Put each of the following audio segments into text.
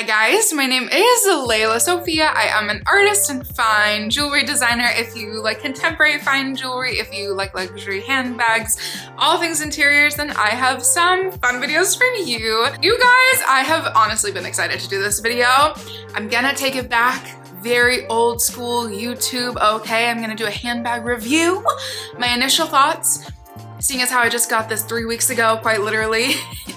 Hi guys, my name is Lelasophia. I am an artist and fine jewelry designer. If you like contemporary fine jewelry, if you like luxury handbags, all things interiors, then I have some fun videos for you. You guys, I have honestly been excited to do this video. I'm gonna take it back. Very old school YouTube, okay? I'm gonna do a handbag review. My initial thoughts, seeing as how I just got this 3 weeks ago, quite literally.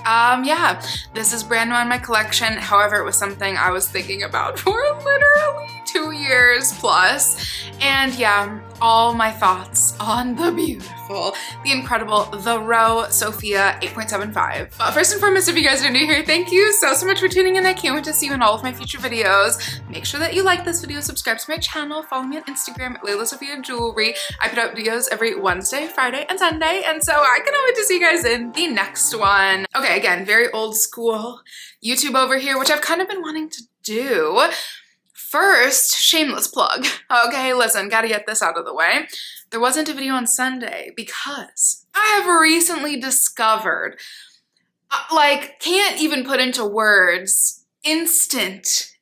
Yeah, this is brand new in my collection. However, it was something I was thinking about for literally 2 years plus. And yeah, all my thoughts on the beautiful, the incredible, the Row Sofia 8.75. But first and foremost, if you guys are new here, thank you so much for tuning in. I can't wait to see you in all of my future videos. Make sure that you like this video, subscribe to my channel, follow me on Instagram at Lela Sophia Jewelry. I put out videos every Wednesday, Friday, and Sunday, and so I cannot wait to see you guys in the next one. Okay, again, very old school YouTube over here, which I've kind of been wanting to do. First, shameless plug. Okay, listen, gotta get this out of the way. There wasn't a video on Sunday because I have recently discovered, can't even put into words, instant,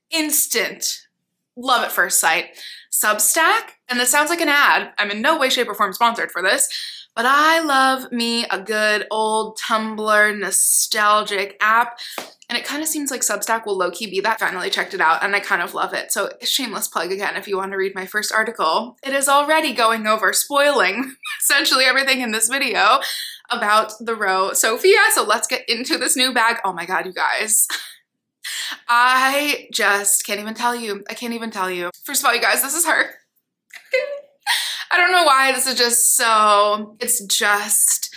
love at first sight, Substack. And this sounds like an ad. I'm in no way, shape, or form sponsored for this, but I love me a good old Tumblr nostalgic app. And it kind of seems like Substack will low-key be that. Finally checked it out and I kind of love it. So shameless plug again, if you want to read my first article. It is already going over, spoiling essentially everything in this video about the Row Sofia. So let's get into this new bag. Oh my God, you guys. I just can't even tell you. I can't even tell you. First of all, you guys, this is her. I don't know why this is just so, it's just,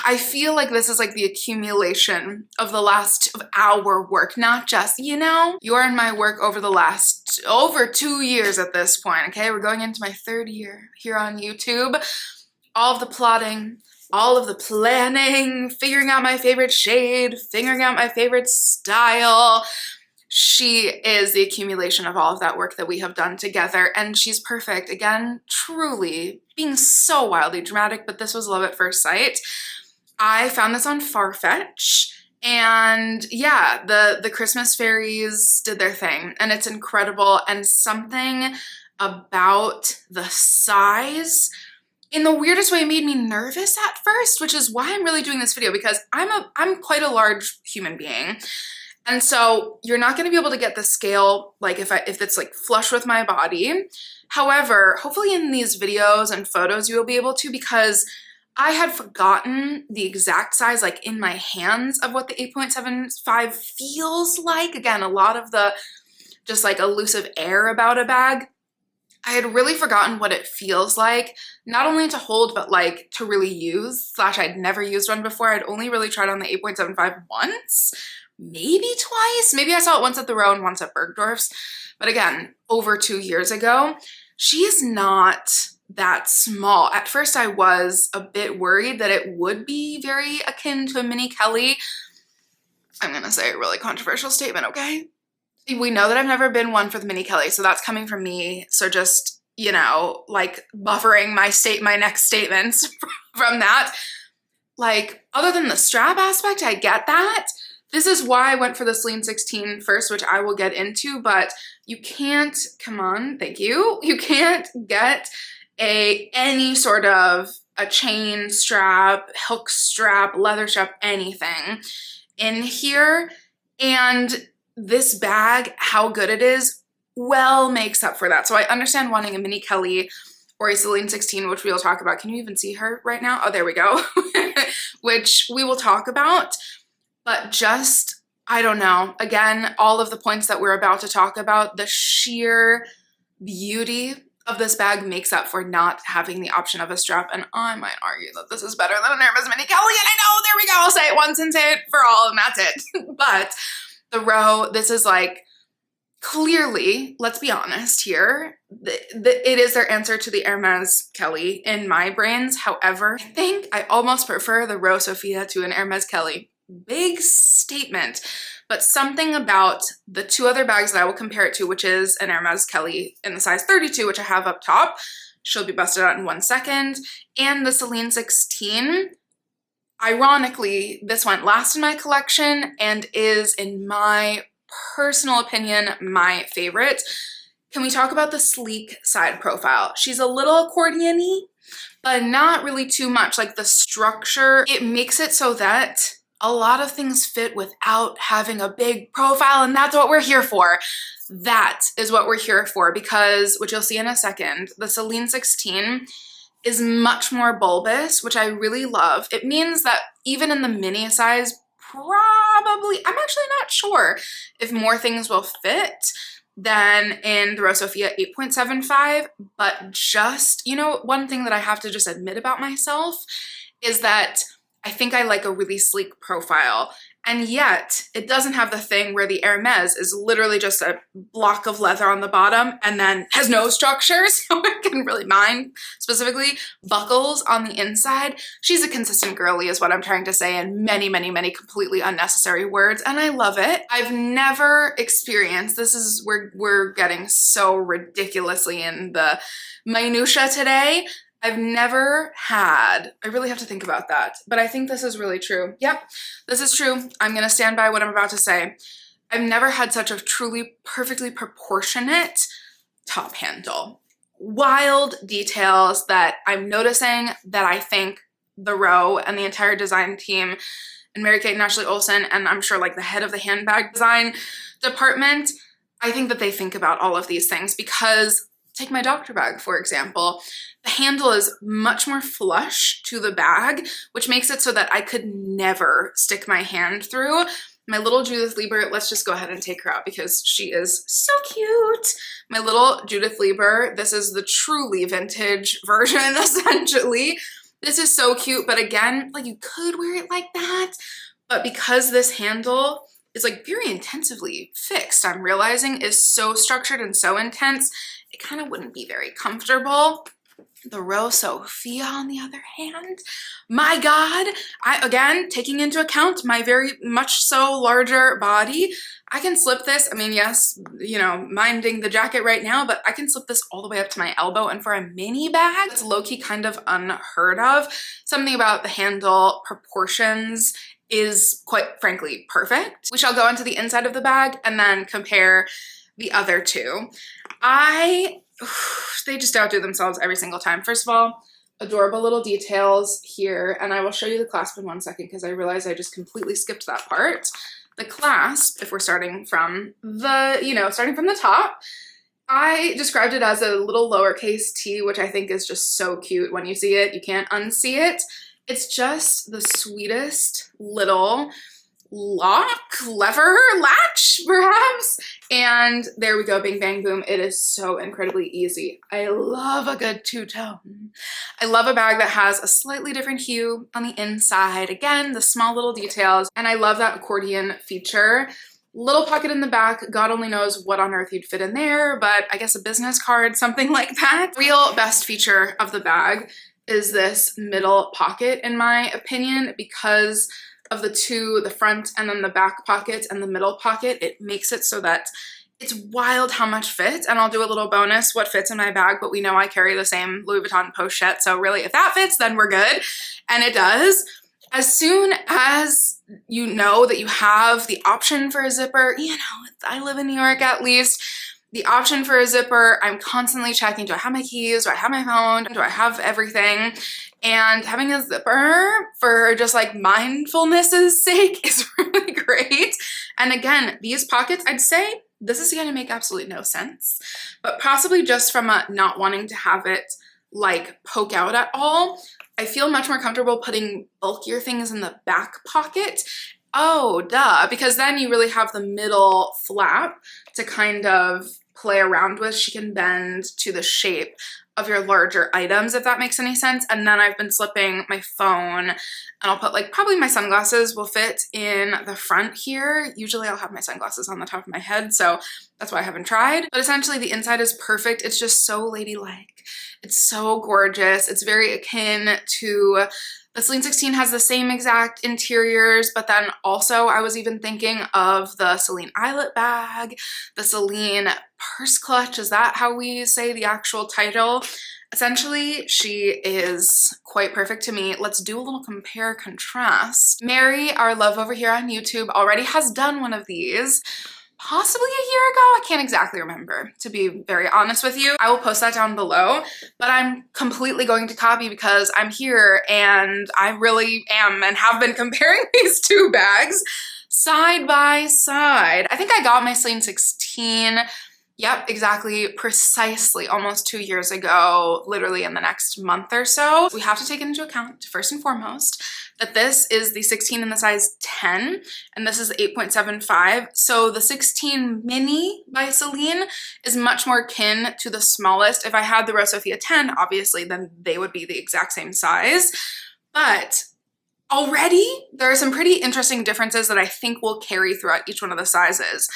I feel like this is like the accumulation of of our work, not just, you know, you're in my work over the last, over 2 years at this point, okay? We're going into my 3rd year here on YouTube. All of the plotting, all of the planning, figuring out my favorite shade, figuring out my favorite style. She is the accumulation of all of that work that we have done together, and she's perfect. Again, truly being so wildly dramatic, but this was love at first sight. I found this on Farfetch, and yeah, the Christmas fairies did their thing, and it's incredible, and something about the size in the weirdest way made me nervous at first, which is why I'm really doing this video, because I'm quite a large human being. And so you're not going to be able to get the scale like if it's like flush with my body. However, hopefully in these videos and photos you will be able to, because I had forgotten the exact size like in my hands of what the 8.75 feels like. Again, a lot of the just like elusive air about a bag. I had really forgotten what it feels like, not only to hold, but like to really use, / I'd never used one before. I'd only really tried on the 8.75 once. Maybe twice. Maybe I saw it once at the Row and once at Bergdorf's. But again, over 2 years ago, she is not that small. At first, I was a bit worried that it would be very akin to a mini Kelly. I'm going to say a really controversial statement, okay? We know that I've never been one for the mini Kelly, so that's coming from me. So just, you know, like buffering my next statements from that. Like, other than the strap aspect, I get that. This is why I went for the Celine 16 first, which I will get into, but you can't, come on, thank you. You can't get any sort of a chain strap, hook strap, leather strap, anything in here. And this bag, how good it is, well makes up for that. So I understand wanting a mini Kelly or a Celine 16, which we will talk about. Can you even see her right now? Oh, there we go. Which we will talk about. But just, I don't know, again, all of the points that we're about to talk about, the sheer beauty of this bag makes up for not having the option of a strap. And I might argue that this is better than a Hermes Mini Kelly. And I know, there we go, I'll say it once and say it for all, and that's it. But the Row, this is like, clearly, let's be honest here, it is their answer to the Hermes Kelly in my brains. However, I think I almost prefer the Row Sofia to an Hermes Kelly. Big statement, but something about the 2 other bags that I will compare it to, which is an Hermes Kelly in the size 32, which I have up top. She'll be busted out in 1 second. And the Celine 16. Ironically, this went last in my collection and is, in my personal opinion, my favorite. Can we talk about the sleek side profile? She's a little accordion-y, but not really too much. Like the structure, it makes it so that a lot of things fit without having a big profile, and that's what we're here for. That is what we're here for, because, which you'll see in a second, the Celine 16 is much more bulbous, which I really love. It means that even in the mini size, probably, I'm actually not sure if more things will fit than in the Row Sofia 8.75, but just, you know, one thing that I have to just admit about myself is that I think I like a really sleek profile, and yet it doesn't have the thing where the Hermes is literally just a block of leather on the bottom and then has no structure, so I can really mind specifically buckles on the inside. She's a consistent girly is what I'm trying to say in many, many, many completely unnecessary words, and I love it. I've never experienced, this is where we're getting so ridiculously in the minutia today. I've never had, I really have to think about that, but I think this is really true. Yep, this is true. I'm gonna stand by what I'm about to say. I've never had such a truly perfectly proportionate top handle. Wild details that I'm noticing that I think the Row and the entire design team and Mary-Kate and Ashley Olsen, and I'm sure like the head of the handbag design department, I think that they think about all of these things, because take my doctor bag, for example. The handle is much more flush to the bag, which makes it so that I could never stick my hand through. My little Judith Lieber, let's just go ahead and take her out because she is so cute. My little Judith Lieber, this is the truly vintage version, essentially. This is so cute, but again, like you could wear it like that, but because this handle is like very intensively fixed, I'm realizing is so structured and so intense, it kind of wouldn't be very comfortable. The Row Sophia, on the other hand, my God, again, taking into account my very much so larger body, I can slip this. I mean, yes, you know, minding the jacket right now, but I can slip this all the way up to my elbow. And for a mini bag, it's low-key kind of unheard of. Something about the handle proportions is quite frankly perfect. We shall go into the inside of the bag and then compare the other two. They just outdo themselves every single time. First of all, adorable little details here, and I will show you the clasp in 1 second because I realized I just completely skipped that part. The clasp, if we're starting from the, starting from the top, I described it as a little lowercase t, which I think is just so cute. When you see it, you can't unsee it. It's just the sweetest little lever, latch, perhaps. And there we go, bing, bang, boom. It is so incredibly easy. I love a good two-tone. I love a bag that has a slightly different hue on the inside. Again, the small little details. And I love that accordion feature. Little pocket in the back, God only knows what on earth you'd fit in there, but I guess a business card, something like that. Real best feature of the bag is this middle pocket, in my opinion, because of the two, the front and then the back pockets and the middle pocket. It makes it so that it's wild how much fits, and I'll do a little bonus what fits in my bag, but we know I carry the same Louis Vuitton pochette, so really if that fits, then we're good, and it does. As soon as you know that you have the option for a zipper, I live in New York at least, the option for a zipper, I'm constantly checking, do I have my keys, do I have my phone, do I have everything? And having a zipper for just like mindfulness's sake is really great. And again, these pockets, I'd say this is gonna make absolutely no sense, but possibly just from a not wanting to have it like poke out at all, I feel much more comfortable putting bulkier things in the back pocket. Oh, duh, because then you really have the middle flap to kind of play around with. She can bend to the shape of your larger items, if that makes any sense. And then I've been slipping my phone, and I'll put like, probably my sunglasses will fit in the front here. Usually I'll have my sunglasses on the top of my head, so that's why I haven't tried. But essentially the inside is perfect. It's just so ladylike. It's so gorgeous. It's very akin to the Celine 16 has the same exact interiors, but then also I was even thinking of the Celine eyelet bag, the Celine purse clutch. Is that how we say the actual title? Essentially, she is quite perfect to me. Let's do a little compare contrast. Mary, our love over here on YouTube, already has done one of these. possibly a year ago. I can't exactly remember, to be very honest with you. I will post that down below, but I'm completely going to copy because I'm here and I really am and have been comparing these two bags side by side. I think I got my Celine 16, yep, exactly, precisely almost 2 years ago, literally in the next month or so. We have to take into account, first and foremost, that this is the 16 in the size 10, and this is the 8.75. So the 16 mini by Celine is much more akin to the smallest. If I had the Row Sophia 10, obviously, then they would be the exact same size. But already, there are some pretty interesting differences that I think will carry throughout each one of the sizes.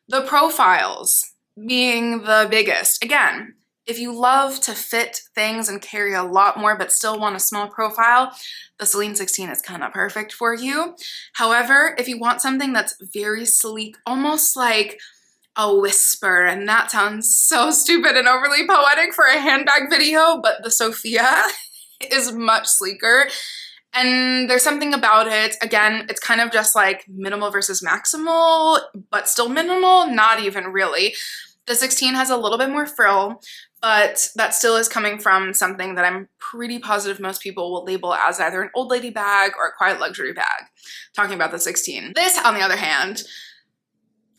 The profiles being the biggest. Again, if you love to fit things and carry a lot more but still want a small profile, the Celine 16 is kind of perfect for you. However, if you want something that's very sleek, almost like a whisper, and that sounds so stupid and overly poetic for a handbag video, but the Sophia is much sleeker. And there's something about it, again, it's kind of just like minimal versus maximal, but still minimal, not even really. The 16 has a little bit more frill, but that still is coming from something that I'm pretty positive most people will label as either an old lady bag or a quiet luxury bag, talking about the 16. This, on the other hand,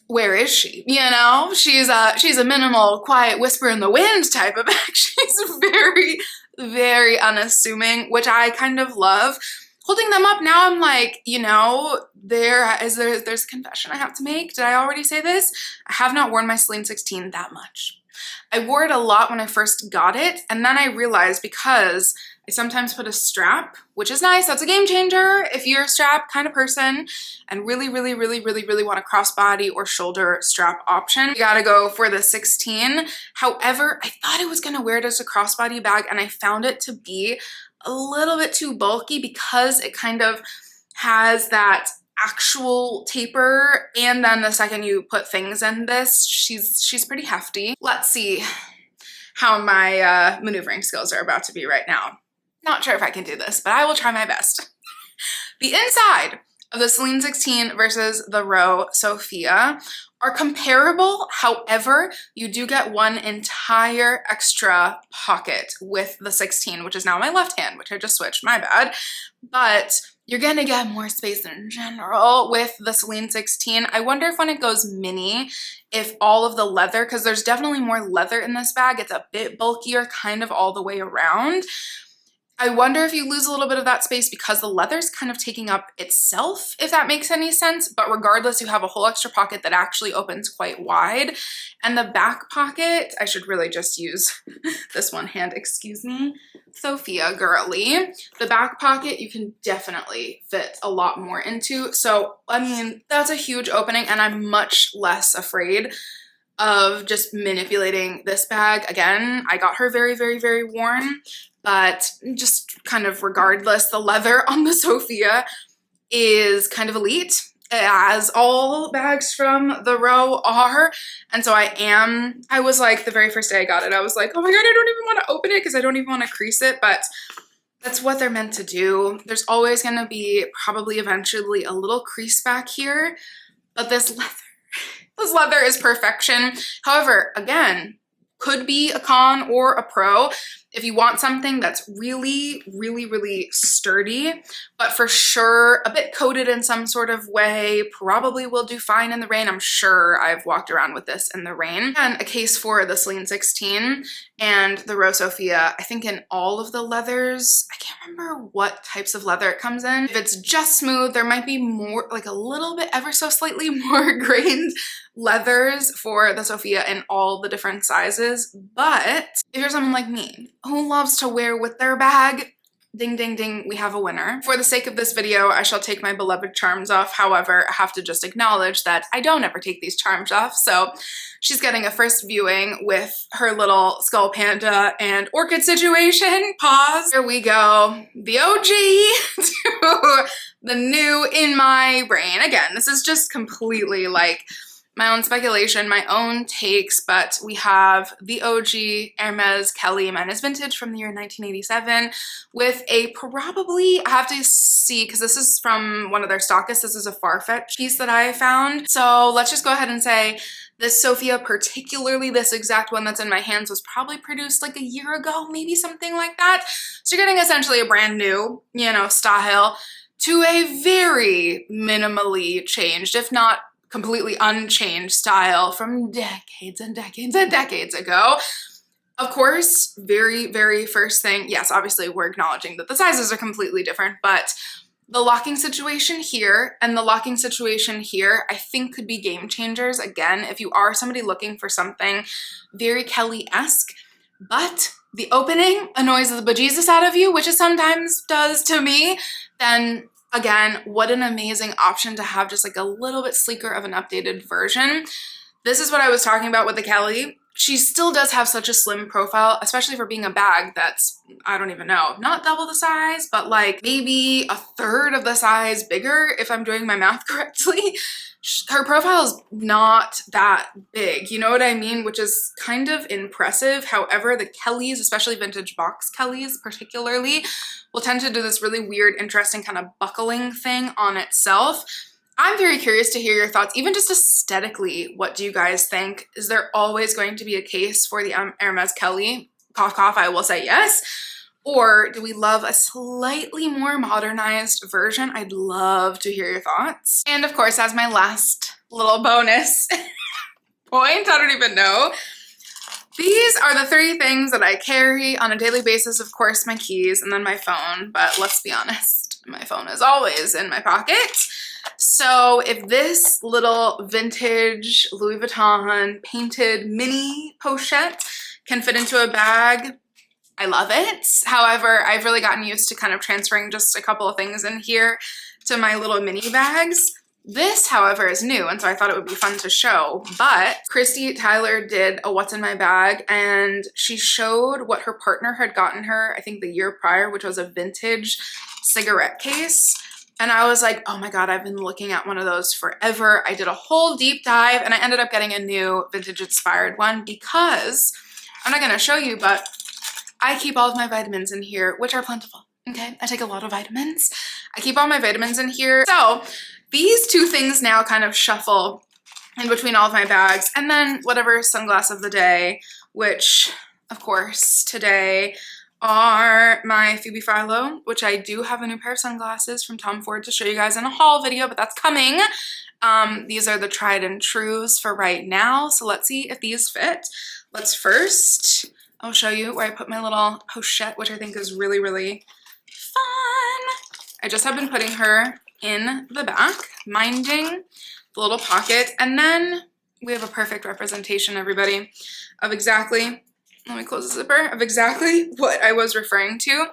where is she? You know, she's a minimal, quiet whisper in the wind type of bag. She's very, very unassuming, which I kind of love. Holding them up now, I'm like, you know, there's a confession I have to make. Did I already say this? I have not worn my Celine 16 that much. I wore it a lot when I first got it, and then I realized because I sometimes put a strap, which is nice, that's a game changer if you're a strap kind of person and really want a crossbody or shoulder strap option. You gotta go for the 16. However, I thought I was gonna wear it as a crossbody bag and I found it to be a little bit too bulky because it kind of has that actual taper, and then the second you put things in this, she's pretty hefty. Let's see how my maneuvering skills are about to be right now. Not sure if I can do this, but I will try my best. The inside of the Celine 16 versus the Row Sophia are comparable. However, you do get one entire extra pocket with the 16, which is now my left hand, which I just switched, my bad. But you're gonna get more space in general with the Celine 16. I wonder if when it goes mini, if all of the leather, because there's definitely more leather in this bag, it's a bit bulkier kind of all the way around. I wonder if you lose a little bit of that space because the leather's kind of taking up itself, if that makes any sense. But regardless, you have a whole extra pocket that actually opens quite wide. And the back pocket, I should really just use this one hand, excuse me, Sophia girly. The back pocket you can definitely fit a lot more into. So, I mean, that's a huge opening and I'm much less afraid of just manipulating this bag. Again, I got her very worn. But just kind of regardless, the leather on the Sophia is kind of elite, as all bags from the Row are. And so I was like, the very first day I got it, I was like, oh my God, I don't even want to open it because I don't even want to crease it. But that's what they're meant to do. There's always going to be probably eventually a little crease back here. But this leather is perfection. However, again, could be a con or a pro. If you want something that's really sturdy, but for sure a bit coated in some sort of way, probably will do fine in the rain. I'm sure I've walked around with this in the rain. And a case for the Celine 16 and the Row Sophia, I think in all of the leathers, I can't remember what types of leather it comes in. If it's just smooth, there might be more, like a little bit ever so slightly more grained leathers for the Sophia in all the different sizes. But if you're someone like me who loves to wear with their bag, ding ding ding, we have a winner. For the sake of this video, I shall take my beloved charms off. However, I have to just acknowledge that I don't ever take these charms off, so she's getting a first viewing with her little skull panda and orchid situation. Pause. Here we go. The OG to the new in my brain. Again, this is just completely like my own speculation, my own takes, but we have the OG Hermes Kelly. Mine is vintage from the year 1987 with a probably, I have to see because this is from one of their stockists. This is a Farfetch piece that I found. So let's just go ahead and say this Sophia, particularly this exact one that's in my hands, was probably produced like a year ago, maybe something like that. So you're getting essentially a brand new, you know, style to a very minimally changed, if not completely unchanged style from decades and decades and decades ago. Of course, very, very first thing, yes, obviously we're acknowledging that the sizes are completely different, but the locking situation here and the locking situation here, I think could be game changers. Again, if you are somebody looking for something very Kelly-esque, but the opening annoys the bejesus out of you, which it sometimes does to me, then again, what an amazing option to have just like a little bit sleeker of an updated version. This is what I was talking about with the Kelly. She still does have such a slim profile, especially for being a bag that's, I don't even know, not double the size, but like maybe a third of the size bigger if I'm doing my math correctly. Her profile is not that big, you know what I mean? Which is kind of impressive. However, the Kellys, especially vintage box Kellys particularly, will tend to do this really weird, interesting kind of buckling thing on itself. I'm very curious to hear your thoughts, even just aesthetically. What do you guys think? Is there always going to be a case for the Hermes Kelly? Cough, cough, I will say yes. Or do we love a slightly more modernized version? I'd love to hear your thoughts. And of course, as my last little bonus point, I don't even know, these are the 3 things that I carry on a daily basis. Of course, my keys and then my phone, but let's be honest, my phone is always in my pocket. So if this little vintage Louis Vuitton painted mini pochette can fit into a bag, I love it. However, I've really gotten used to kind of transferring just a couple of things in here to my little mini bags. This, however, is new, and so I thought it would be fun to show, but Christy Tyler did a what's in my bag, and she showed what her partner had gotten her, I think the year prior, which was a vintage cigarette case. And I was like, oh my God, I've been looking at one of those forever. I did a whole deep dive, and I ended up getting a new vintage inspired one because, I'm not gonna show you, but I keep all of my vitamins in here, which are plentiful, okay? I take a lot of vitamins. I keep all my vitamins in here. So these 2 things now kind of shuffle in between all of my bags, and then whatever sunglass of the day, which of course today are my Phoebe Philo, which I do have a new pair of sunglasses from Tom Ford to show you guys in a haul video, but that's coming. These are the tried and trues for right now. So let's see if these fit. Let's first, I'll show you where I put my little pochette, which I think is really, really fun. I just have been putting her in the back, minding the little pocket. And then we have a perfect representation, everybody, of exactly, let me close the zipper, of exactly what I was referring to.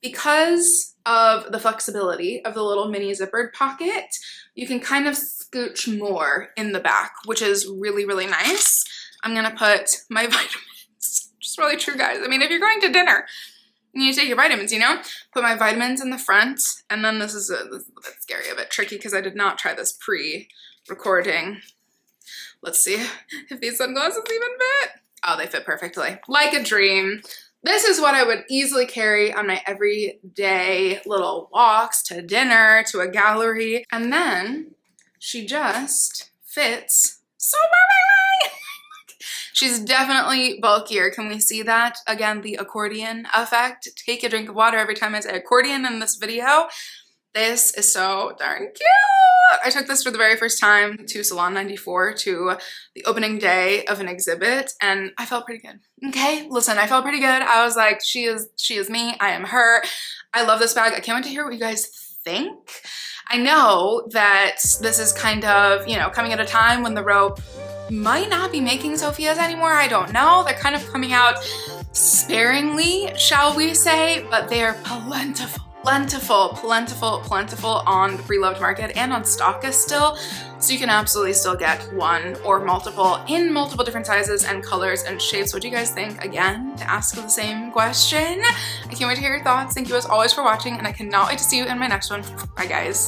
Because of the flexibility of the little mini zippered pocket, you can kind of scooch more in the back, which is really, really nice. I'm gonna put my vitamins, just really true, guys. I mean, if you're going to dinner, you need to take your vitamins, you know? Put my vitamins in the front, and then this is a bit scary, a bit tricky, because I did not try this pre-recording. Let's see if these sunglasses even fit. Oh, they fit perfectly. Like a dream. This is what I would easily carry on my everyday little walks to dinner, to a gallery. And then she just fits so perfectly. She's definitely bulkier. Can we see that? Again, the accordion effect. Take a drink of water every time I say accordion in this video. This is so darn cute. I took this for the very first time to Salon 94, to the opening day of an exhibit, and I felt pretty good. Okay, listen, I felt pretty good. I was like, she is me, I am her. I love this bag. I can't wait to hear what you guys think. I know that this is kind of, you know, coming at a time when the Row might not be making Sophias anymore. I don't know. They're kind of coming out sparingly, shall we say, but they are plentiful. Plentiful on the pre-loved market and on Stocka still. So you can absolutely still get one or multiple in multiple different sizes and colors and shapes. What do you guys think? Again, to ask the same question. I can't wait to hear your thoughts. Thank you as always for watching, and I cannot wait to see you in my next one. Bye guys.